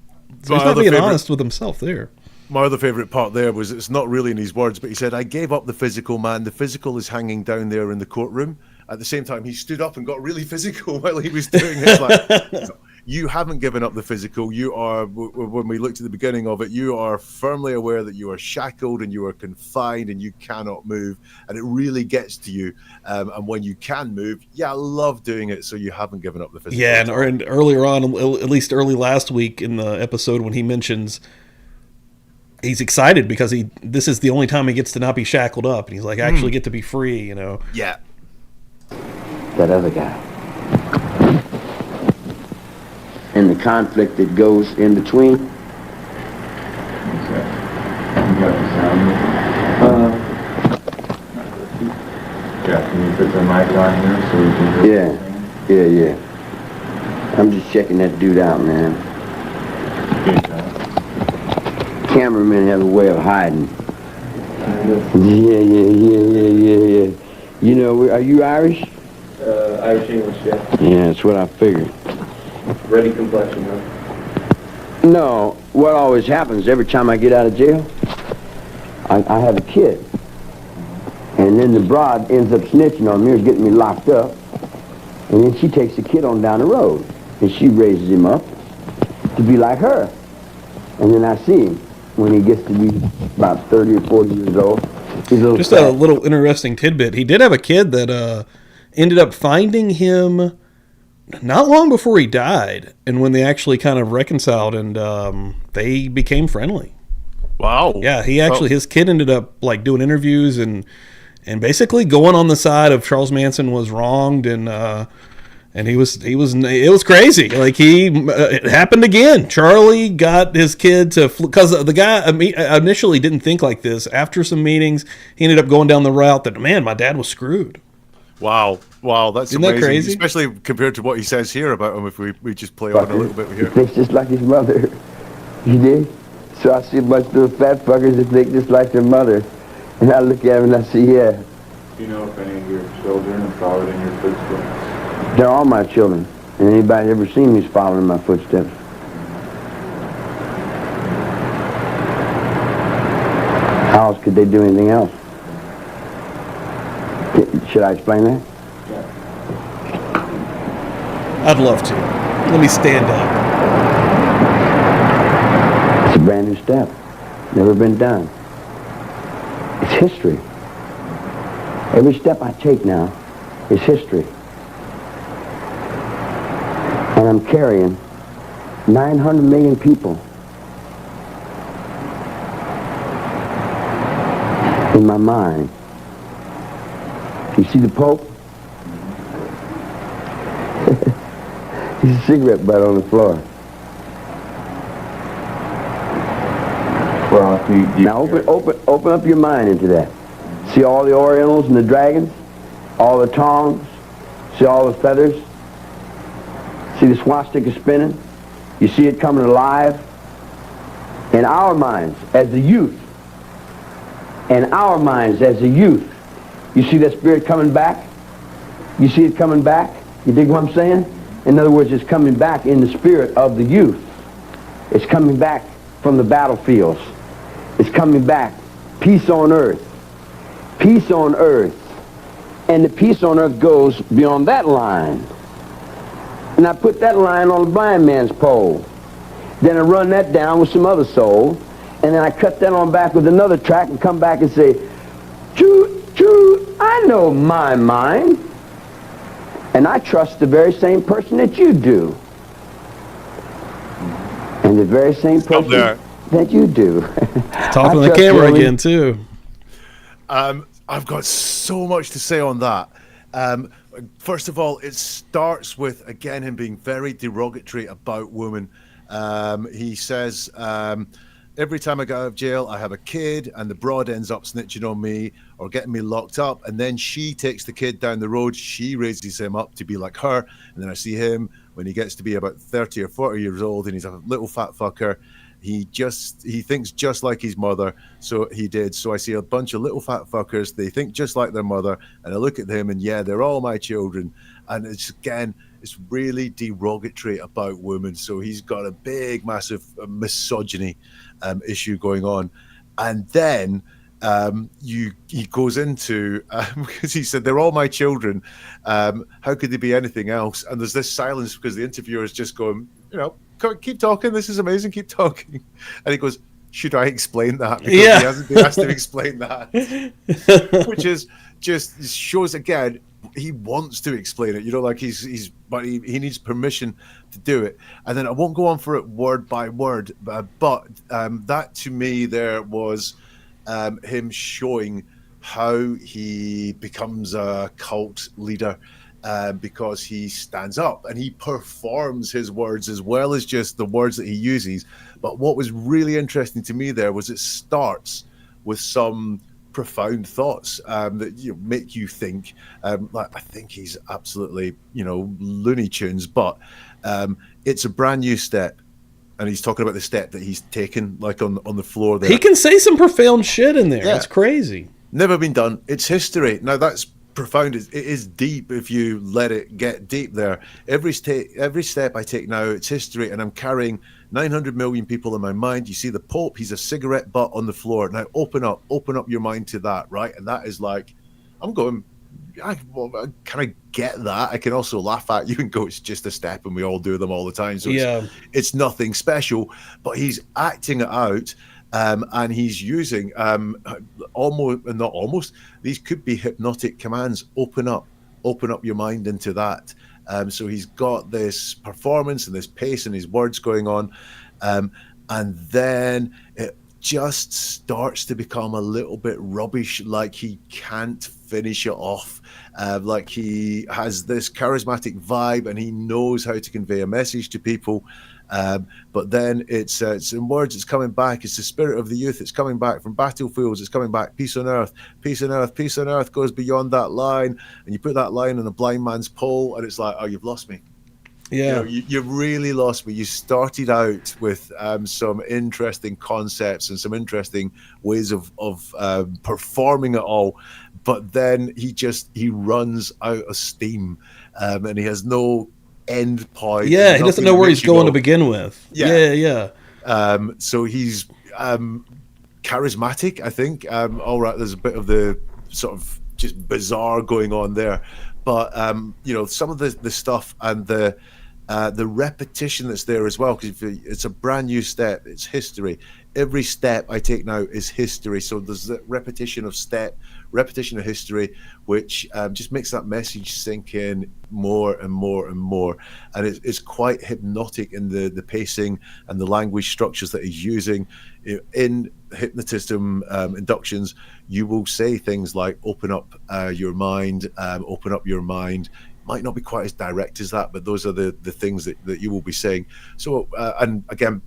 So he's not being honest with himself there. My other favorite part there was, it's not really in his words, but he said, I gave up the physical, man. The physical is hanging down there in the courtroom. At the same time, he stood up and got really physical while he was doing it. Like, you haven't given up the physical. You are, when we looked at the beginning of it, you are firmly aware that you are shackled and you are confined and you cannot move. And it really gets to you. And when you can move, I love doing it. So you haven't given up the physical. Yeah, and earlier on, at least early last week in the episode, when he mentions he's excited because this is the only time he gets to not be shackled up, and he's like, actually get to be free, Yeah. That other guy. And the conflict that goes in between. You got the sound? Yeah, can you put the mic on here so we can hear? Yeah. I'm just checking that dude out, man. Cameramen have a way of hiding. Yeah. Are you Irish? Irish English, yeah. Yeah, that's what I figured. Ready complexion, huh? No, what always happens every time I get out of jail, I have a kid. And then the broad ends up snitching on me or getting me locked up. And then she takes the kid on down the road. And she raises him up to be like her. And then I see him when he gets to be about 30 or 40 years old. He's a Just a little interesting tidbit. He did have a kid that ended up finding him not long before he died, and when they actually kind of reconciled, and they became friendly. Wow. Yeah, his kid ended up like doing interviews and basically going on the side of Charles Manson was wronged, and it was crazy. Like it happened again. Charlie got his kid to, because the guy initially didn't think like this. After some meetings, he ended up going down the route that, man, my dad was screwed. Wow, that's Isn't amazing. that crazy? Especially compared to what he says here about him, if we just play on a little bit here. He thinks just like his mother. You dig? So I see a bunch of little fat fuckers that think just like their mother. And I look at him and I say, yeah. Do you know if any of your children have followed in your footsteps? They're all my children. And anybody ever seen me's following in my footsteps. How else could they do anything else? Should I explain that? I'd love to. Let me stand up. It's a brand new step. Never been done. It's history. Every step I take now is history. And I'm carrying 900 million people in my mind. You see the Pope? He's a cigarette butt on the floor. Well, Now open up your mind into that. See all the Orientals and the dragons? All the tongs? See all the feathers? See the swastika spinning? You see it coming alive? In our minds as a youth. In our minds as a youth. You see that spirit coming back? You see it coming back? You dig what I'm saying? In other words, it's coming back in the spirit of the youth. It's coming back from the battlefields. It's coming back. Peace on earth. Peace on earth. And the peace on earth goes beyond that line. And I put that line on a blind man's pole. Then I run that down with some other soul. And then I cut that on back with another track and come back and say, choo, choo, I know my mind. And I trust the very same person that you do. And the very same person that you do. Talking to the camera again, too. I've got so much to say on that. First of all, it starts with, again, him being very derogatory about women. He says, every time I get out of jail, I have a kid, and the broad ends up snitching on me or getting me locked up. And then she takes the kid down the road. She raises him up to be like her. And then I see him when he gets to be about 30 or 40 years old, and he's a little fat fucker. He thinks just like his mother. So he did. So I see a bunch of little fat fuckers. They think just like their mother. And I look at them, and yeah, they're all my children. And it's really derogatory about women. So he's got a big, massive misogyny issue going on. And then he goes into, because he said, they're all my children. How could they be anything else? And there's this silence because the interviewer is just going, keep talking. This is amazing. Keep talking. And he goes, should I explain that? Because he hasn't been asked to explain that. Which is just shows, again, he wants to explain it. Like but he needs permission to do it. And then I won't go on for it word by word, but that to me there was him showing how he becomes a cult leader. Because he stands up and he performs his words as well as just the words that he uses. But what was really interesting to me there was it starts with some profound thoughts that make you think. I think he's absolutely Looney Tunes, but it's a brand new step. And he's talking about the step that he's taken, like on the floor there. He can say some profound shit in there. Yeah. It's crazy. Never been done. It's history. Now that's profound. It is deep if you let it get deep there. Every step I take now, it's history, and I'm carrying 900 million people in my mind. You see the Pope, he's a cigarette butt on the floor. Now open up your mind to that, right? And that is like, I'm going, can I get that? I can also laugh at you and go, it's just a step, and we all do them all the time. So it's nothing special, but he's acting it out. And he's using these could be hypnotic commands. Open up your mind into that. So he's got this performance and this pace and his words going on. And then it just starts to become a little bit rubbish, like he can't finish it off. Like he has this charismatic vibe and he knows how to convey a message to people. But then it's in words, it's coming back. It's the spirit of the youth. It's coming back from battlefields. It's coming back. Peace on earth, peace on earth, peace on earth goes beyond that line. And you put that line on a blind man's pole, and it's like, oh, you've lost me. Yeah, you really lost me. You started out with some interesting concepts and some interesting ways of performing it all, but then he runs out of steam, and he has no end point. Yeah, he doesn't know where he's going to begin with. Yeah. So he's charismatic, I think. All right, there's a bit of the sort of just bizarre going on there, but some of the stuff and the repetition that's there as well, because it's a brand new step. It's history. Every step I take now is history. So there's the repetition of history, which just makes that message sink in more and more and more. And it's quite hypnotic in the pacing and the language structures that he's using. In hypnotism inductions, you will say things like, open up your mind, open up your mind. Might not be quite as direct as that, but those are the things that you will be saying. So, and again,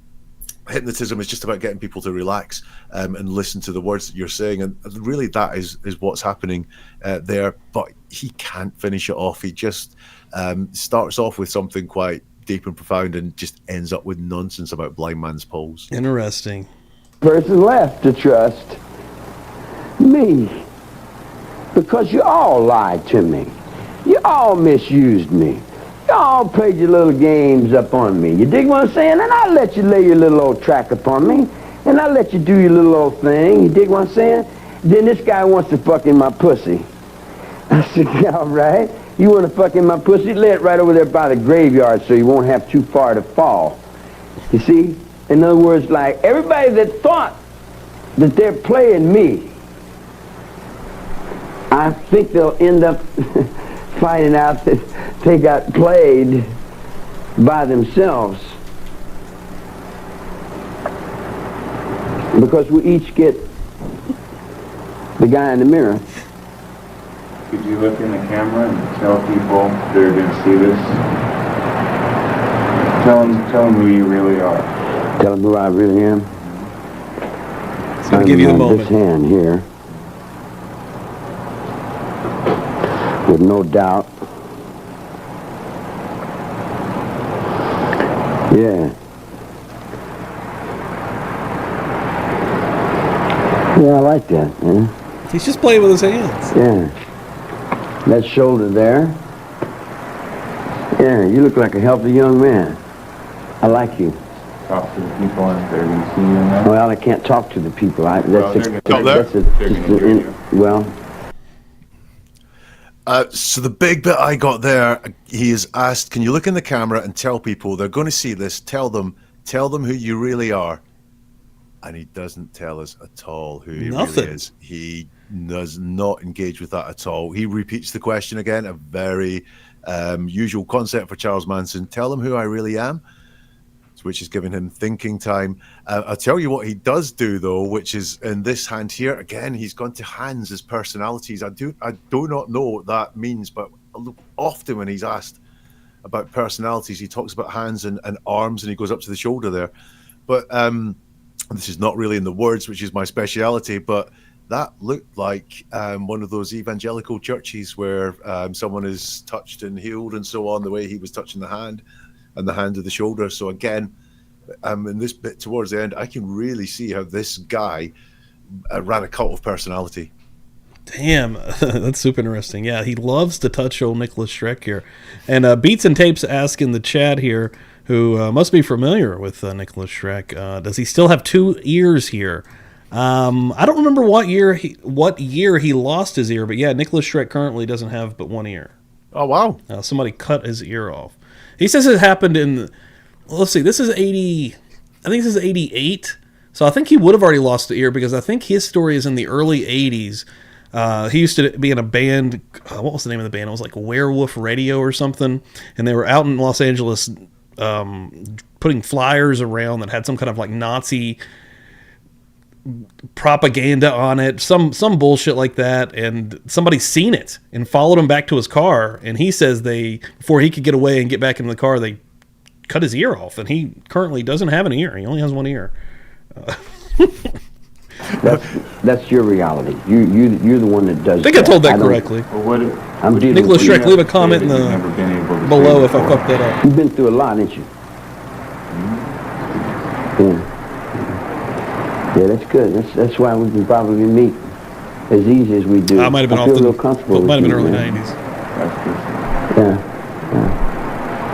hypnotism is just about getting people to relax and listen to the words that you're saying, and really that is what's happening there. But he can't finish it off. He just starts off with something quite deep and profound and just ends up with nonsense about blind man's poles. Interesting. Person left to trust me, because you all lied to me. You all misused me. You all played your little games up on me. You dig what I'm saying? And I let you lay your little old track upon me. And I let you do your little old thing. You dig what I'm saying? Then this guy wants to fuck in my pussy. I said, yeah, all right. You want to fuck in my pussy? Lay it right over there by the graveyard so you won't have too far to fall. You see? In other words, like, everybody that thought that they're playing me, I think they'll end up finding out that they got played by themselves. Because we each get the guy in the mirror. Could you look in the camera and tell people they're going to see this? Tell them who you really are. Tell them who I really am. It's going to give you the moment. This hand here, with no doubt. Yeah. Yeah, I like that, man. He's just playing with his hands. Yeah. That shoulder there. Yeah, you look like a healthy young man. I like you. Talk to the people if they're going to see you in there. Well, I can't talk to the people. They're gonna hear you. Well. So the big bit I got there, he is asked, can you look in the camera and tell people they're going to see this, tell them who you really are. And he doesn't tell us at all who he really is. He does not engage with that at all. He repeats the question again, a very usual concept for Charles Manson. Tell them who I really am, which is giving him thinking time. I'll tell you what he does do, though, which is in this hand here. Again, he's gone to hands as personalities. I do not know what that means, but often when he's asked about personalities, he talks about hands and arms, and he goes up to the shoulder there. But this is not really in the words, which is my speciality, but that looked like one of those evangelical churches where someone is touched and healed and so on, the way he was touching the hand and the hand of the shoulder. So again, in this bit towards the end, I can really see how this guy ran a cult of personality. Damn, that's super interesting. Yeah, he loves to touch old Nicolas Schreck here. And Beats and Tapes ask in the chat here, who must be familiar with Nicolas Schreck, does he still have 2 ears here? I don't remember what year he lost his ear, but yeah, Nicolas Schreck currently doesn't have but 1 ear. Oh, wow. Somebody cut his ear off. He says it happened in, let's see, this is 80, I think this is 88. So I think he would have already lost the ear because I think his story is in the early 80s. He used to be in a band, what was the name of the band? It was like Werewolf Radio or something. And they were out in Los Angeles putting flyers around that had some kind of like Nazi propaganda on it, some bullshit like that, and somebody seen it and followed him back to his car, and he says before he could get away and get back into the car, they cut his ear off, and he currently doesn't have an ear. He only has 1 ear. That's your reality. You're the one that does. I think I told that correctly. Nicolas Schreck, leave a comment in the below if I fucked that up. You've been through a lot, ain't you? Yeah. Yeah, that's good. That's why we can probably meet as easy as we do. I might have been real comfortable. It might have been early man. 90s. Yeah.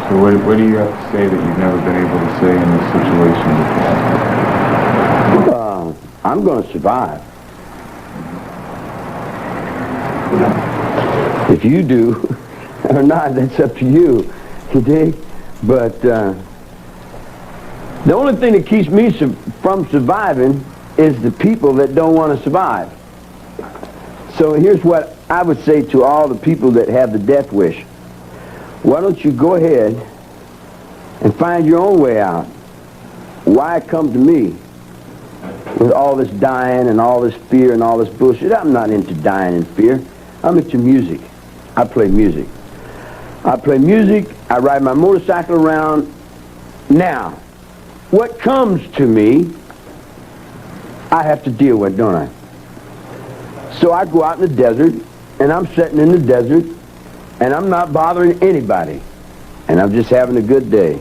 So what do you have to say that you've never been able to say in this situation before? I'm going to survive. If you do or not, that's up to you. You dig? But the only thing that keeps me from surviving is the people that don't want to survive. So here's what I would say to all the people that have the death wish. Why don't you go ahead and find your own way out? Why come to me with all this dying and all this fear and all this bullshit? I'm not into dying and fear. I'm into music. I play music. I play music. I ride my motorcycle around. Now, what comes to me, I have to deal with, don't I? So I go out in the desert, and I'm sitting in the desert, and I'm not bothering anybody, and I'm just having a good day.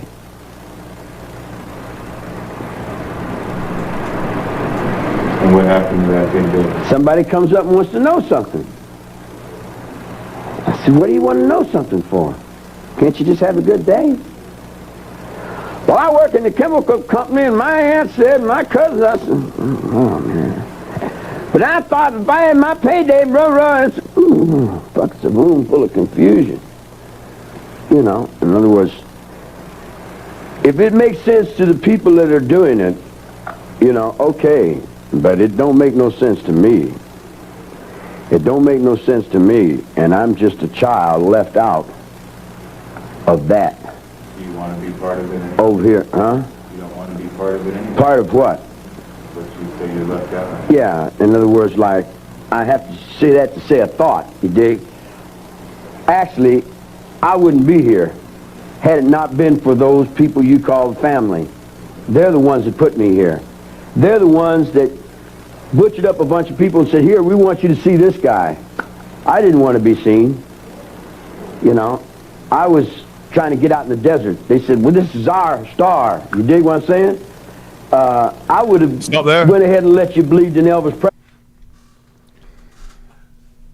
And what happened to that good day? Somebody comes up and wants to know something. I said, what do you want to know something for? Can't you just have a good day? Well, I work in the chemical company, and my aunt said, my cousin, I said, oh, man. But I thought if I had my payday, blah, and fuck, it's a room full of confusion. You know, in other words, if it makes sense to the people that are doing it, you know, okay, but it don't make no sense to me. It don't make no sense to me, and I'm just a child left out of that. Do you want to be part of it anyway? Over here, huh? You don't want to be part of it anyway? Part of what? What you say you're left out? Yeah, in other words, like, I have to say that to say a thought, you dig? Actually, I wouldn't be here had it not been for those people you call family. They're the ones that put me here. They're the ones that butchered up a bunch of people and said, here, we want you to see this guy. I didn't want to be seen. You know, I was trying to get out in the desert. They said, well, this is our star. You dig what I'm saying? I would have went ahead and let you believe in Elvis Presley.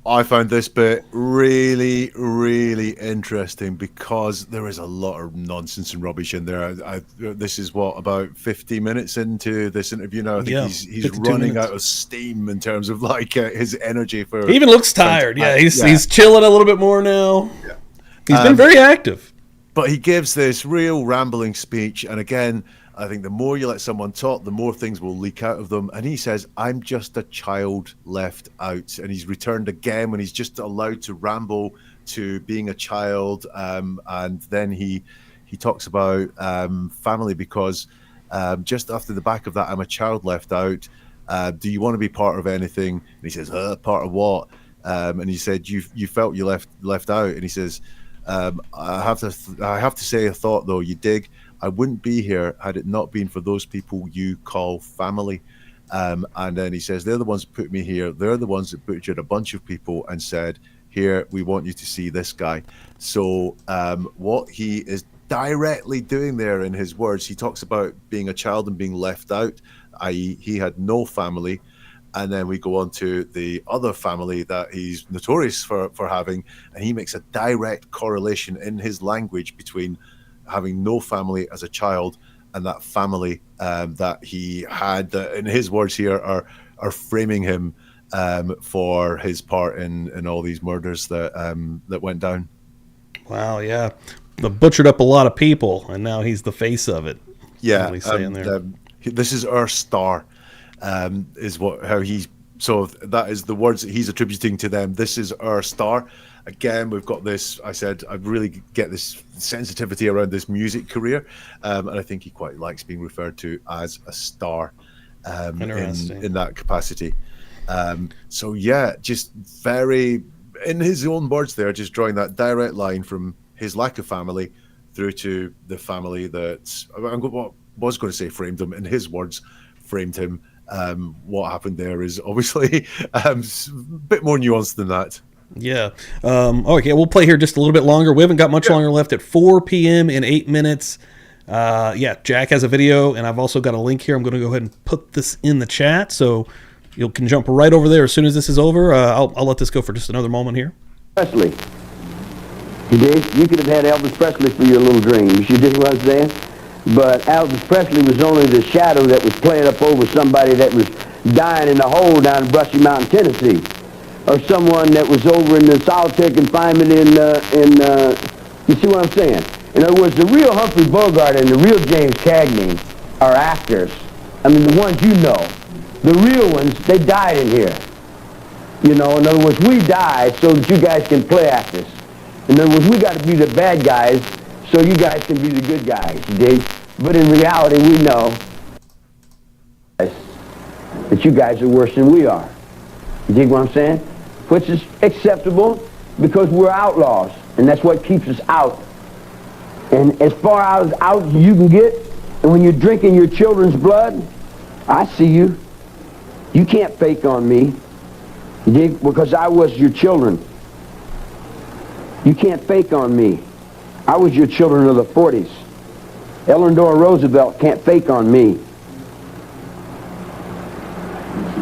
I found this bit really, really interesting because there is a lot of nonsense and rubbish in there. This is what, about 50 minutes into this interview now. I think he's running out of steam in terms of like his energy for. He even looks tired. He's chilling a little bit more now. Yeah. He's been very active. But he gives this real rambling speech, and again, I think the more you let someone talk, the more things will leak out of them. And he says, I'm just a child left out. And he's returned again when he's just allowed to ramble to being a child. And then he talks about family because just after the back of that, I'm a child left out. Do you want to be part of anything? And he says, part of what? And he said, you felt you left out. And he says, I have to say a thought, though, you dig? I wouldn't be here had it not been for those people you call family. And then he says, they're the ones that put me here. They're the ones that butchered a bunch of people and said, here, we want you to see this guy. So what he is directly doing there in his words, he talks about being a child and being left out, i.e. he had no family. And then we go on to the other family that he's notorious for having. And he makes a direct correlation in his language between having no family as a child and that family that he had, in his words here, are framing him for his part in all these murders that went down. Wow, yeah. Butchered up a lot of people, and now he's the face of it. Yeah, this is our star, is how he's. So that is the words that he's attributing to them. This is our star. Again, we've got this. I said I really get this sensitivity around this music career, and I think he quite likes being referred to as a star in that capacity. So yeah, just very, in his own words there, just drawing that direct line from his lack of family through to the family that I was going to say framed him. In his words, framed him. What happened there is obviously a bit more nuanced than that. Yeah. Okay, we'll play here just a little bit longer. We haven't got much longer left. At 4 p.m. in 8 minutes. Jack has a video, and I've also got a link here. I'm going to go ahead and put this in the chat, so you can jump right over there as soon as this is over. I'll let this go for just another moment here. Presley. You could have had Elvis Presley for your little dreams. You dig what I'm saying? But Elvis Presley was only the shadow that was playing up over somebody that was dying in a hole down in Brushy Mountain, Tennessee. Or someone that was over in the solitary confinement in you see what I'm saying? In other words, the real Humphrey Bogart and the real James Cagney are actors. I mean, the ones you know. The real ones, they died in here. You know, in other words, we died so that you guys can play actors. In other words, we got to be the bad guys so you guys can be the good guys, you dig? But in reality, we know that you guys are worse than we are. You dig what I'm saying? Which is acceptable because we're outlaws, and that's what keeps us out. And as far out as you can get, and when you're drinking your children's blood, I see you. You can't fake on me. You dig? Because I was your children. You can't fake on me. I was your children of the 40s. Eleanor Roosevelt can't fake on me.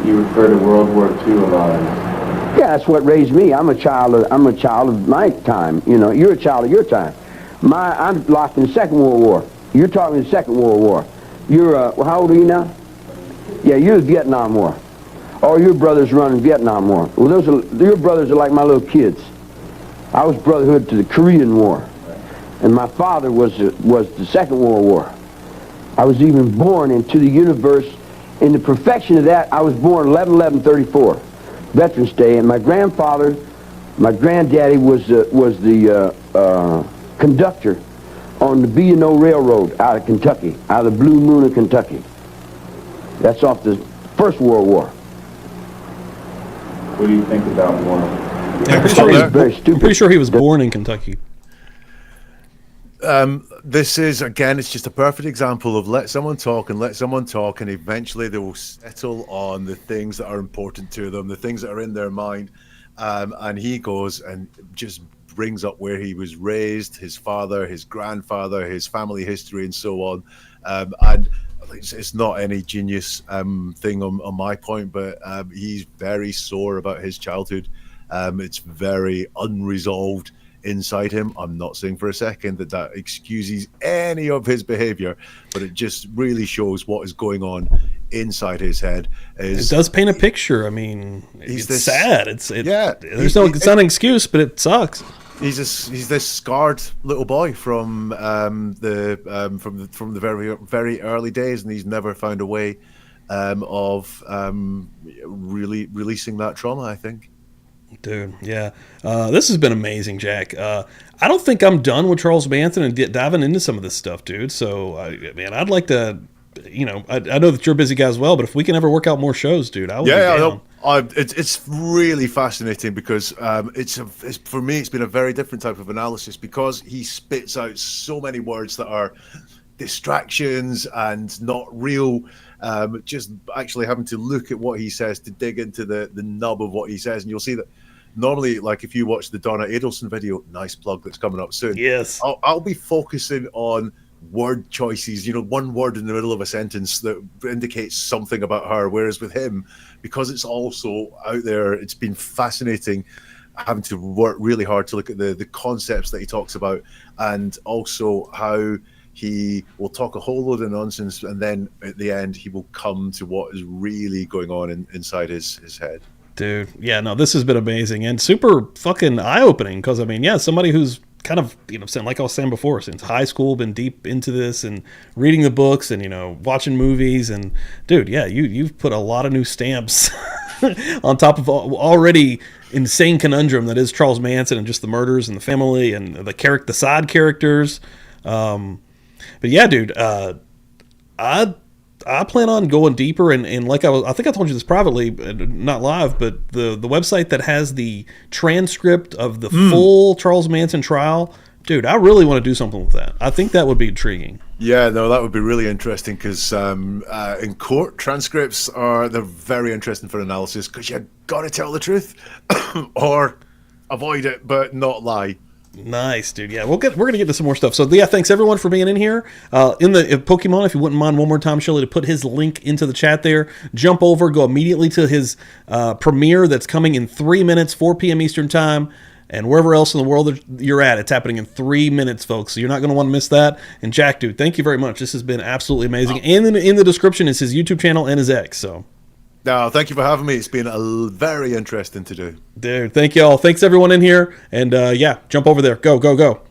You refer to World War II a lot. Yeah, that's what raised me. I'm a child of my time. You know, you're a child of your time. I'm lost in the Second World War. You're talking the Second World War. You're how old are you now? Yeah, you're the Vietnam War. All your brothers running Vietnam War. Well, your brothers are like my little kids. I was brotherhood to the Korean War, and my father was the Second World War. I was even born into the universe. In the perfection of that, I was born 11/11/34. Veterans Day, and my granddaddy was the conductor on the B&O Railroad out of Kentucky, out of the Blue Moon of Kentucky. That's off the First World War. What do you think about war? Yeah, I'm pretty sure he was born in Kentucky. This is, again, it's just a perfect example of let someone talk, and eventually they will settle on the things that are important to them, the things that are in their mind. And he goes and just brings up where he was raised, his father, his grandfather, his family history, and so on. And it's not any genius thing on my point, but he's very sore about his childhood. It's very unresolved inside him. I'm not saying for a second that excuses any of his behavior, but it just really shows what is going on inside his head. It does paint a picture. I mean, it's sad. It's not an excuse, but it sucks. He's this scarred little boy from the very early days, and he's never found a way of really releasing that trauma, I think. Dude, yeah. This has been amazing, Jack. I don't think I'm done with Charles Manson and diving into some of this stuff, dude. So, man, I'd like to, I know that you're a busy guy as well, but if we can ever work out more shows, dude, I would be down. It's really fascinating because for me, it's been a very different type of analysis because he spits out so many words that are distractions and not real. Just actually having to look at what he says to dig into the nub of what he says, and you'll see that normally, like if you watch the Donna Adelson video, nice plug that's coming up soon. Yes, I'll be focusing on word choices, one word in the middle of a sentence that indicates something about her. Whereas with him, because it's also out there, it's been fascinating having to work really hard to look at the concepts that he talks about, and also how he will talk a whole load of nonsense, and then at the end he will come to what is really going on inside his head. Dude, yeah, no, this has been amazing and super fucking eye-opening because, I mean, yeah, somebody who's kind of, like I was saying before, since high school, been deep into this and reading the books and, watching movies. And, dude, yeah, you've put a lot of new stamps on top of already insane conundrum that is Charles Manson and just the murders and the family and the side characters. But yeah, dude, I plan on going deeper and like I think I told you this privately, not live, but the website that has the transcript of the full Charles Manson trial, dude, I really want to do something with that. I think that would be intriguing. Yeah, no, that would be really interesting because in court, transcripts they're very interesting for analysis because you got to tell the truth or avoid it, but not lie. Nice, dude. Yeah, we're gonna get to some more stuff. So yeah, thanks everyone for being in here. In the Pokemon, if you wouldn't mind one more time, Shelley, to put his link into the chat there. Jump over, go immediately to his premiere that's coming in 3 minutes, 4 p.m. Eastern time, and wherever else in the world you're at, it's happening in 3 minutes, folks. So you're not gonna want to miss that. And Jack, dude, thank you very much. This has been absolutely amazing. And in the description is his YouTube channel and his X. So. No, thank you for having me. It's been very interesting to do. Dude, thank you all. Thanks everyone in here. And yeah, jump over there. Go, go, go.